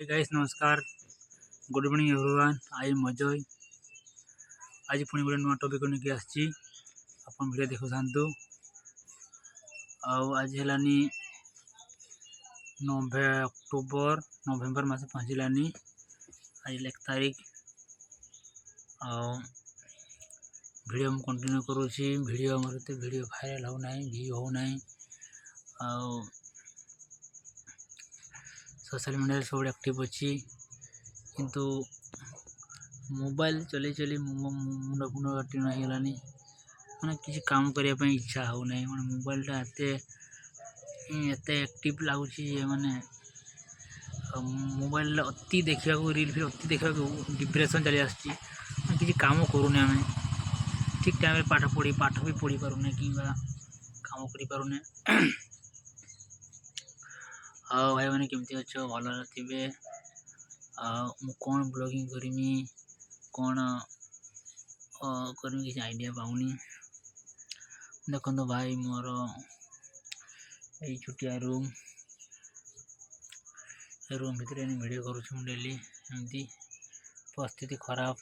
Hey guys, नमस्कार. Good evening everyone. I am Ajay. आज पुणी गोटे नुआ टॉपिक लेके आसी अपन वीडियो देखु थांतु. आज हेलानी नवेम्बर मास पहुँचलानी. आज 1 तारीख. वीडियो हम कंटिन्यू करूँगी. वीडियो वायरल हो ना, व्यू हो ना. सोशल मीडिया सब एक्टिव अच्छी किंतु मोबाइल चले चली मुंड फुंड टीण होगलानी. मैंने किसी काम करने इच्छा हो ना. मोबाइलटा एत एक्टिव लगुच मैंने मोबाइल अति देखा रील फिर अति देखा डिप्रेशन चली आसी. किसी काम करूने आम ठीक टाइम पाठ भी पढ़ी पारूने कि काम कर पारूने. भाई मैंने केमती अच्छ भल थे. कौन ब्लॉगिंग करमी कौन करमी किसी आइडिया पाऊनी. देखो भाई मोर ये छुटिया रूम भितर वीडियो करूँ डेली. एमती परिस्थिति खराब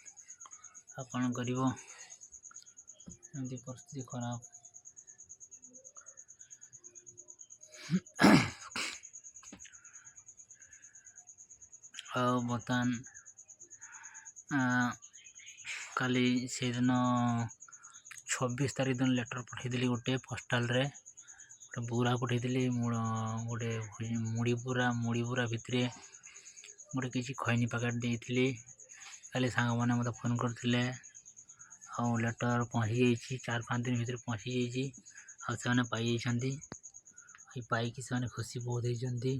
कौन कर परिस्थिति खराब. बर्तमान काली से दिन 26 तारीख दिन लेटर पठेदी गोटे पोस्टाल रे गोटे बुरा पठेदी. गोटे मुड़ी बुरा भितर गोटे किसी खैनी पैकेट देती. काली सांग मैंने मत फोन करते. लेटर पहुँची जा 4-5 दिन भर पहुँची जा पाई से खुशी बहुत होती.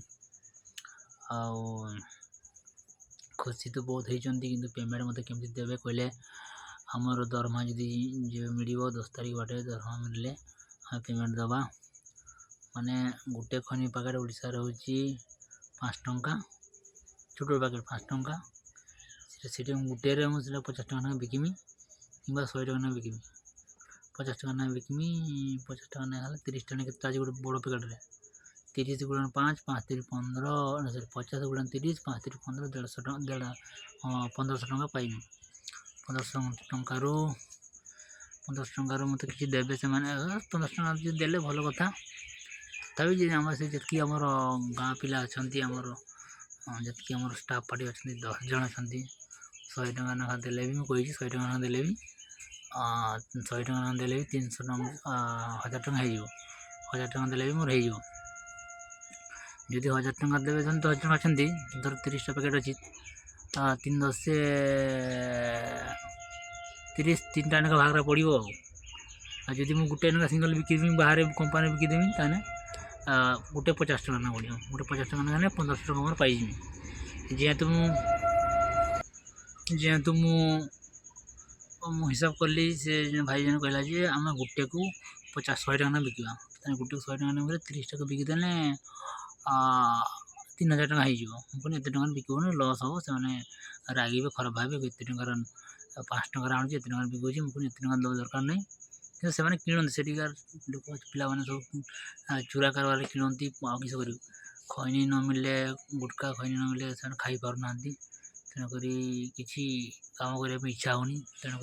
खुशी तो बहुत होती कि पेमेंट मत केमती देवे कहले आमर दरमा जो मिल 10 तारीख बाटे दरमा मिले हम पेमेंट दबा. माने गोटे खनी पैकेट ओडिशा हूँ 5 टंका. छोट पैकेट 5 टंका. गोटे मुझे 50 टका बिकमी कि 100 टका बिकमी. 50 टका बिकमी 50 टका 30 टका के गोटे बड़ पैकेट 30 गुणन 5 5 3 15 50 गुणन 30 5 3 15 1500 टका पाइबी. 1500 टकर मत किसी देवे से 1500 टका देले भल कथा. तभी आम से जी आम गाँ पिला अच्छा जी आम स्टाफ पार्टी अच्छा 10 जन अच्छा 100 टका ना देले भी मुझे 100 टका ना देले भी 100 टका ना देले भी 300 टका 1000 टका हो 1000 टका देले भी मोर हो. जदि 1000 टका देवे तो 10 जन अच्छा धर 30 टा पैकेट अच्छी 3 10 30 3 टा भाग पड़ो. जदि मुझे गोटे ना सिंगल बिकदेमी बाहर कंपानी बिकदेमी ताने गोटे 50 टका ना पड़ो. गोटे 50 टका ना 1500 टका मोर पाइबी. जेहेतु हिसाब कली से भाई जन कहला जे आम गोटे को 100 टका ना बिकवा. गोटे को 100 टका 30 टका बिकिदेने 3000 टका हो. एत टका बिकबन लस हम से रागे खराब भावे एत टकर 5 टका आणुचे एत टका बिकुचे मुझे एत टका दवा दरकार नहीं. कि से किणती से लोक पिला सब चूरा कारबार किणती किस कर खैनी न मिले गुटका खैनी न मिले से खाई पार ना. तेणुक किसी काम करने इच्छा होनी. तेणुक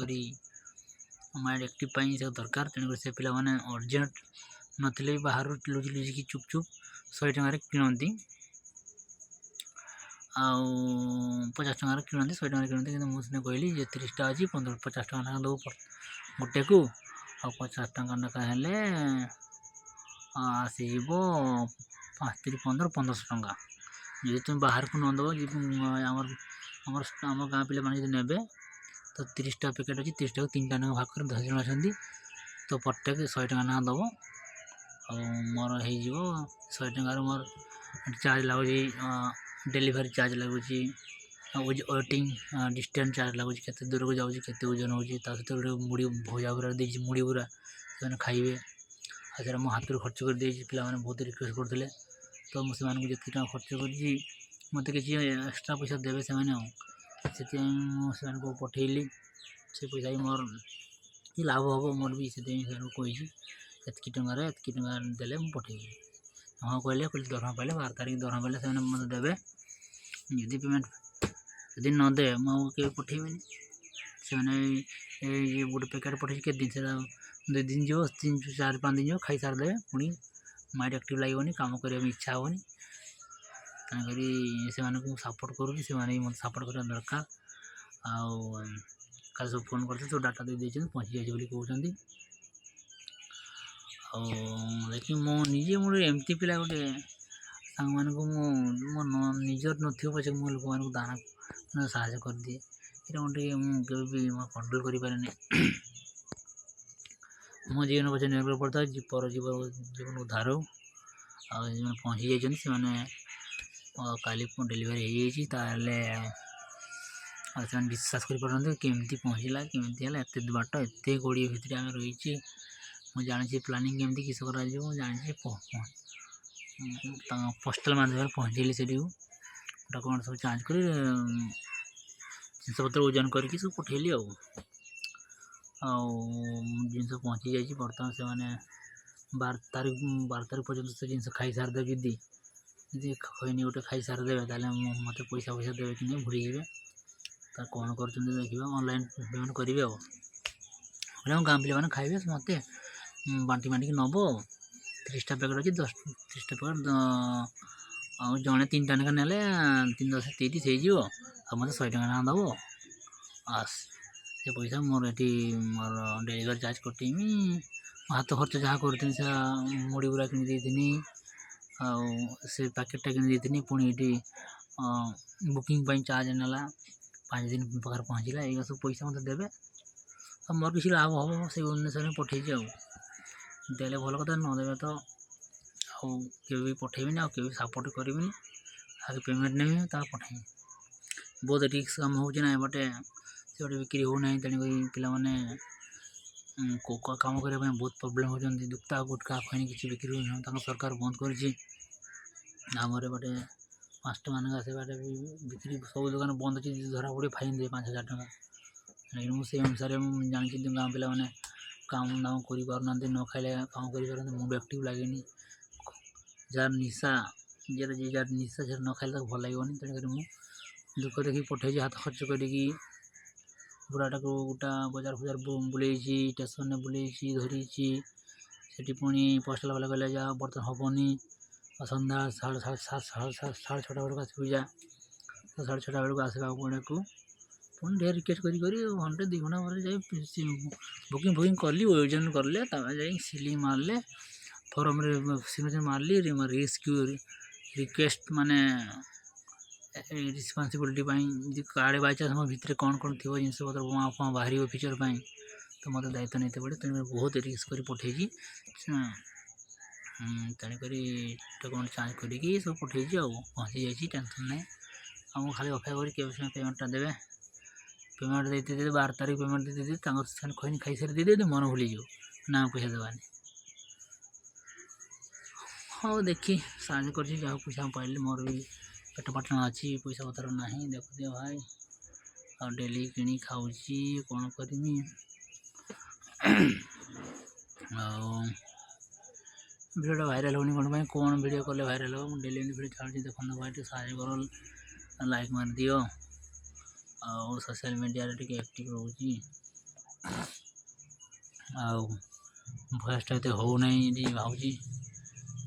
माइंड एक्टिव से दरकार. तेणुक से पिला अर्जेंट नथिले बाहर लुचि लुचिकी चुप चुप 100 टकर किणती 50 टकर किणती 100 टकर किणती. कि मुझे कहली 30 टा अच्छी 50 टका ना दो गोटे को 50 टका ना हेले आसीज 5 3 15 1500 टका. जी तुम बाहर को न दब आम गाँ पिला मैंने ने तो 30 टा पैकेट अच्छी 30 टाक 3 टा भाग कर 10 जन अच्छा तो प्रत्येक 100 टका ना दब मोर हो 100 टकर मोर चार्ज लगुच डेलीवरी चार्ज लगुच वेटिंग डिस्टेंस चार्ज लगुच के दूर को जाऊँगी के ओजन हो सहित गोटे मुड़ी भजा बुरा देखिए मुड़ी बुरा से खाइबे. सर मो हाथ खर्च कर पे बहुत रिक्वेस्ट करते तो मुझे जी खर्च कर मत किसी एक्सट्रा पैसा देवे से पठेली. से पैसा भी मोर लाभ हम मोर भी से कही एतकी टकर एतकी टका देले मुझे पठेबी. हाँ कहले दरमा पाइले 12 तारीख दरमा पाइले से मत देवे ଯଦି ପେମେଣ୍ଟ ଯଦି ନଦେବେ ମୁଁ ଆଉ କେବେ ପଠେଇବିନି। ସେମାନେ ଗୋଟେ ପ୍ୟାକେଟ୍ ପଠେଇଛି କେତେ ଦିନ, ସେଟା 2 ଦିନ ଯିବ, 4-5 ଦିନ ଯିବ, ଖାଇସାରିଦେବେ, ପୁଣି ମାଇଣ୍ଡ ଆକ୍ଟିଭ୍ ଲାଗିବନି, କାମ କରିବାକୁ ଇଚ୍ଛା ହେବନି। ତେଣୁକରି ସେମାନଙ୍କୁ ମୁଁ ସପୋର୍ଟ କରୁଛି, ସେମାନେ ବି ମୋତେ ସପୋର୍ଟ କରିବା ଦରକାର। ଆଉ କାଲି ସବୁ ଫୋନ୍ କରିଥିଲେ, ସବୁ ଡାଟା ଦେଇଛନ୍ତି, ପହଞ୍ଚି ଯାଇଛି ବୋଲି କହୁଛନ୍ତି। ଆଉ ଦେଖି ମୁଁ ନିଜେ ମୋର ଏମିତି ପିଲା ଗୋଟେ ସାଙ୍ଗମାନଙ୍କୁ ମୋ ନିଜର ନଥିବ ପଛେ ମୁଁ ଲୋକମାନଙ୍କୁ ଦାନ ସାହାଯ୍ୟ କରିଦିଏ। ଏଇଟା ମୁଁ ଟିକେ ମୁଁ କେବେ ବି କଣ୍ଟ୍ରୋଲ୍ କରିପାରେନି। ମୋ ଜୀବନ ପଛେ ନିର୍ଭର ପଡ଼ିଥାଏ ପର ଜୀବନ ଉଦ୍ଧାର ହଉ। ଆଉ ସେମାନେ ପହଞ୍ଚି ଯାଇଛନ୍ତି, ସେମାନେ କାଲି ଡେଲିଭରି ହେଇଯାଇଛି। ତାହେଲେ ଆଉ ସେମାନେ ବିଶ୍ୱାସ କରିପାରନ୍ତି କେମିତି ପହଞ୍ଚିଲା, କେମିତି ହେଲା, ଏତେ ବାଟ ଏତେ କୋଡ଼ିଏ ଭିତରେ ଆମେ ରହିଛି। ମୁଁ ଜାଣିଛି ପ୍ଲାନିଂ କେମିତି କିସ କରାଯିବ, ମୁଁ ଜାଣିଛି ତାଙ୍କ ପୋଷ୍ଟାଲ ମାଧ୍ୟମରେ ପହଞ୍ଚେଇଲି ସେଠିକୁ, ଡକୁମେଣ୍ଟ ସବୁ ଚେଞ୍ଜ କରି ଜିନିଷପତ୍ର ଓଜନ କରିକି ସବୁ ପଠେଇଲି। ଆଉ ଜିନିଷ ପହଞ୍ଚି ଯାଇଛି। ବର୍ତ୍ତମାନ ସେମାନେ 12 ତାରିଖ ପର୍ଯ୍ୟନ୍ତ ସେ ଜିନିଷ ଖାଇସାରିଦେବେ। ଯଦି ଖଇନି ଗୋଟେ ଖାଇସାରିଦେବେ ତାହେଲେ ମୋତେ ପଇସା ଦେବେ କି ନାହିଁ ଭୁଲିଯିବେ। ତା କ'ଣ କରୁଛନ୍ତି ଦେଖିବା, ଅନଲାଇନ୍ ପେମେଣ୍ଟ କରିବେ। ଆଉ ଗାଁ ପିଲାମାନେ ଖାଇବେ, ମୋତେ ବାଣ୍ଟିକି ନେବ। 30ଟା ପ୍ୟାକେଟ୍ ଅଛି, 30ଟା ପ୍ୟାକେଟ୍ ଆଉ ଜଣେ 3ଟା ଲେଖା ନେଲେ 3 10 30 ହେଇଯିବ। ଆଉ ମୋତେ 100 ଟଙ୍କା ଦେବ। ଆସ୍ ସେ ପଇସା ମୋର ଏଠି ମୋର ଡେଲିଭରି ଚାର୍ଜ କଟେଇମି। ହାତ ଖର୍ଚ୍ଚ ଯାହା କରିଥିଲି ସେ ମୁଢ଼ି ଗୁରା କିଣି ଦେଇଥିନି, ଆଉ ସେ ପ୍ୟାକେଟ୍ଟା କିଣି ଦେଇଥିନି। ପୁଣି ଏଠି ବୁକିଂ ପାଇଁ ଚାର୍ଜ ନେଲା, 5 ଦିନ ପାଖରେ ପହଞ୍ଚିଲା। ଏଇଗା ସବୁ ପଇସା ମୋତେ ଦେବେ, ଆଉ ମୋର କିଛି ଲାଭ ହେବ ସେଇ ଅନୁସାରେ ପଠେଇଛି। ଆଉ ଦେଲେ ଭଲ କଥା, ନଦେବେ ତ ଆଉ କେବେ ବି ପଠେଇବିନି, ଆଉ କେବେ ସପୋର୍ଟ କରିବିନି। ଆଗେ ପେମେଣ୍ଟ ନେବି, ତାପରେ ପଠେଇବି। ବହୁତ ରିସ୍କ କାମ ହେଉଛି ନା, ଏପଟେ ସେପଟେ ବିକ୍ରି ହେଉନାହିଁ। ତେଣୁକରି ପିଲାମାନେ କାମ କରିବା ପାଇଁ ବହୁତ ପ୍ରୋବ୍ଲେମ୍ ହେଉଛନ୍ତି। ଦୁକ୍ତା ଗୁଟକା ଖଇନି କିଛି ବିକ୍ରି ହେଉନାହିଁ, ତାଙ୍କ ସରକାର ବନ୍ଦ କରିଛି। ଆମର ଏପଟେ 5 ଟଙ୍କା ଲେଖା ସେବାଟେ ବି ବିକ୍ରି, ସବୁ ଦୋକାନ ବନ୍ଦ ଅଛି। ଧରା ପଡ଼ି ଫାଇନ୍ ଦେବେ 5,000 ଟଙ୍କା। ମୁଁ ସେଇ ଅନୁସାରେ ମୁଁ ଜାଣିଛି ଗାଁ ପିଲାମାନେ କାମ ଦାମ କରିପାରୁନାହାନ୍ତି, ନ ଖାଇଲେ କାମ କରିପାରନ୍ତି, ମୁଣ୍ଡ ଆକ୍ଟିଭ୍ ଲାଗେନି। ଯାହାର ନିଶା ସେଟା ନ ଖାଇଲେ ତାକୁ ଭଲ ଲାଗିବନି। ତେଣୁକରି ମୁଁ ଦୁଃଖ ଦେଖିକି ପଠେଇଛି, ହାତ ଖର୍ଚ୍ଚ କରିକି ବୁଢ଼ାଟାକୁ ଗୋଟା ବଜାର ବୁଲେଇଛି, ଷ୍ଟେସନରେ ବୁଲେଇଛି, ଧରିଛି। ସେଠି ପୁଣି ପୋଷ୍ଟାଲ ବାଲା କହିଲେ ଯା ବର୍ତ୍ତମାନ ହେବନି, ସନ୍ଧ୍ୟା 6:30 ବେଳକୁ ଆସିବୁ। ଯା ତ 6:30 ବେଳକୁ ଆସିବା ବେଳକୁ ପୁଣି ଢେର ରିକ୍ୱେଷ୍ଟ କରି ଘଣ୍ଟେ 2 ଘଣ୍ଟା ପରେ ଯାଇ ବୁକିଂ କଲି, ଓଜନ କଲେ, ତାପରେ ଯାଇ ସିଲିଂ ମାରିଲେ, ଫର୍ମରେ ସିଗ୍ନେଚର୍ ମାରିଲି। ରିକ୍ୱେଷ୍ଟ ମାନେ ରେସ୍ପନ୍ସିବିଲିଟି ପାଇଁ ଯଦି କାର୍ଡ଼ ବାଇଚାନ୍ସ ମୋ ଭିତରେ କ'ଣ ଥିବ ଜିନିଷପତ୍ର କ'ଣ ବାହାରିବ ଫ୍ୟୁଚର୍ ପାଇଁ, ତ ମୋତେ ଦାୟିତ୍ୱ ନେଇତେ ପଡ଼େ। ତେଣୁକରି ବହୁତ ରିସ୍କ କରି ପଠେଇଛି। ତେଣୁକରି ଡକୁମେଣ୍ଟ ଚେଞ୍ଜ କରିକି ସବୁ ପଠେଇଛି, ଆଉ ପହଞ୍ଚି ଯାଇଛି, ଟେନସନ୍ ନାହିଁ। ଆଉ ମୁଁ ଖାଲି ଅପେକ୍ଷା କରି କେବେ ସେମାନେ ପେମେଣ୍ଟଟା ଦେବେ। ପେମେଣ୍ଟ ଦେଇଦେବେ 12 ତାରିଖ ପେମେଣ୍ଟ ଦେଇଦେବେ, ତାଙ୍କର ସେମାନେ ଖଇନି ଖାଇସାରି ଦେଇଦେବେ, ମନ ଭୁଲିଯିବ ନା ପଇସା ଦେବାନି। ହଉ ଦେଖି ସାହାଯ୍ୟ କରିଛି, ଯାହା ପଇସା ପାଇଲି। ମୋର ବି ପେଟ ପାଟଣା ଅଛି, ପଇସା ପତ୍ର ନାହିଁ, ଦେଖୁଥିବ ଭାଇ। ଆଉ ଡେଲି କିଣି ଖାଉଛି, କ'ଣ କରିମି। ଆଉ ଭିଡ଼ିଓଟା ଭାଇରାଲ୍ ହେଉନି କ'ଣ ପାଇଁ, କ'ଣ ଭିଡ଼ିଓ କଲେ ଭାଇରାଲ୍ ହେବ? ମୁଁ ଡେଲି ଭିଡ଼ିଓ ଛାଡ଼ୁଛି, ଦେଖନ୍ତୁ ଭାଇ ଟିକେ ସାହାଯ୍ୟ କର, ଲାଇକ୍ ମାରିଦିଅ। ଆଉ ସୋସିଆଲ୍ ମିଡ଼ିଆରେ ଟିକେ ଆକ୍ଟିଭ୍ ରହୁଛି। ଆଉ ଭଏସ୍ଟା ଏତେ ହେଉନାହିଁ, ଟିକେ ଭାବୁଛି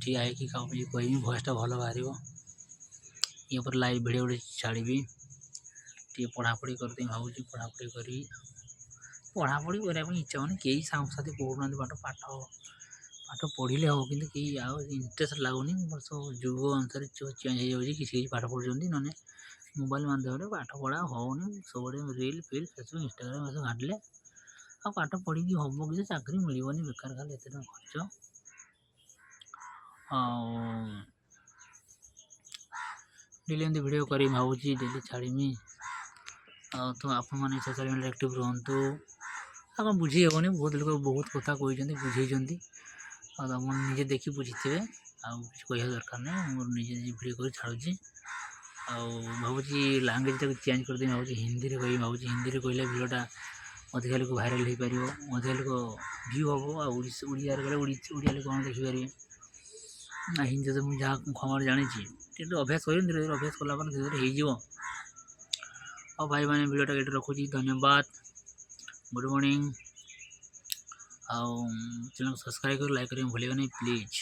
ଠିଆ ହେଇକି କହିବି, ଭଏସ୍ଟା ଭଲ ବାହାରିବ। ଇଏ ଉପରେ ଲାଇଭ୍ ଭିଡ଼ିଓ ଗୋଟେ ଛାଡ଼ିବି। ଟିକେ ପଢ଼ାପଢ଼ି କରିଦେବି ଭାବୁଛି, ପଢ଼ାପଢ଼ି କରିବା ପାଇଁ ଇଚ୍ଛା ହେଉନି। କେହି ସାଙ୍ଗସାଥି ପଢ଼ୁନାହାନ୍ତି ପାଠ ପଢ଼ିଲେ ହେବ, କିନ୍ତୁ କେହି ଆଉ ଇଣ୍ଟରେଷ୍ଟ ଲାଗୁନି। ସବୁ ଯୁଗ ଅନୁସାରେ ଚେଞ୍ଜ ହେଇଯାଉଛି, କିଛି ପାଠ ପଢ଼ୁଛନ୍ତି, ନହେଲେ ମୋବାଇଲ୍ ମାଧ୍ୟମରେ ପାଠ ପଢ଼ା ହେଉନି। ସବୁବେଳେ ରିଲ୍ ଫେସବୁକ୍ ଇନଷ୍ଟାଗ୍ରାମ୍ ଏସବୁ ଘାଣ୍ଟିଲେ ଆଉ ପାଠ ପଢ଼ିକି ହେବ କିଛି, ଚାକିରି ମିଳିବନି, ବେକାର ଖାଲି ଏତେ ଟଙ୍କା ଖର୍ଚ୍ଚ। ଆଉ ଡେଲି ଏମିତି ଭିଡ଼ିଓ କରିବି ଭାବୁଛି, ଡେଲି ଛାଡ଼ିମି। ଆଉ ତ ଆପଣମାନେ ସୋସିଆଲ୍ ମିଡ଼ିଆରେ ଆକ୍ଟିଭ୍ ରୁହନ୍ତୁ। ଆଉ କ'ଣ ବୁଝି ହେବନି, ବହୁତ ଲୋକ ବହୁତ କଥା କହିଛନ୍ତି, ବୁଝେଇଛନ୍ତି। ଆଉ ଆପଣ ନିଜେ ଦେଖି ବୁଝିଥିବେ, ଆଉ କିଛି କହିବା ଦରକାର ନାହିଁ। ମୁଁ ନିଜେ ଭିଡ଼ିଓ କରି ଛାଡ଼ୁଛି। ଆଉ ଭାବୁଛି ଲାଙ୍ଗୁଏଜ୍ଟାକୁ ଚେଞ୍ଜ କରିଦେବି, ଭାବୁଛି ହିନ୍ଦୀରେ କହିବି। ଭାବୁଛି ହିନ୍ଦୀରେ କହିଲେ ଭିଡ଼ିଓଟା ଅଧିକା ଲୋକ ଭାଇରାଲ୍ ହେଇପାରିବ, ଅଧିକା ଲୋକ ଭ୍ୟୁ ହେବ। ଆଉ ଓଡ଼ିଆରେ ଗଲେ ଓଡ଼ିଆ ଲୋକମାନେ ଦେଖିପାରିବେ। ହିନ୍ଦୀରେ ମୁଁ ଯାହା ଖବର ଜାଣିଛି ଟିକେ ଅଭ୍ୟାସ କରିବେ, ଧୀରେ ଧୀରେ ଅଭ୍ୟାସ କଲା ପରେ ଧୀରେ ଧୀରେ ହେଇଯିବ। ଆଉ ଭାଇମାନେ ଭିଡ଼ିଓଟା ଏଇଠି ରଖୁଛି, ଧନ୍ୟବାଦ, ଗୁଡ଼୍ ମର୍ଣ୍ଣିଂ। ଆଉ ଚ୍ୟାନେଲ୍ ସବସ୍କ୍ରାଇବ୍ କରି ଲାଇକ୍ କରିବାକୁ ଭୁଲିବେ ନାହିଁ ପ୍ଲିଜ୍।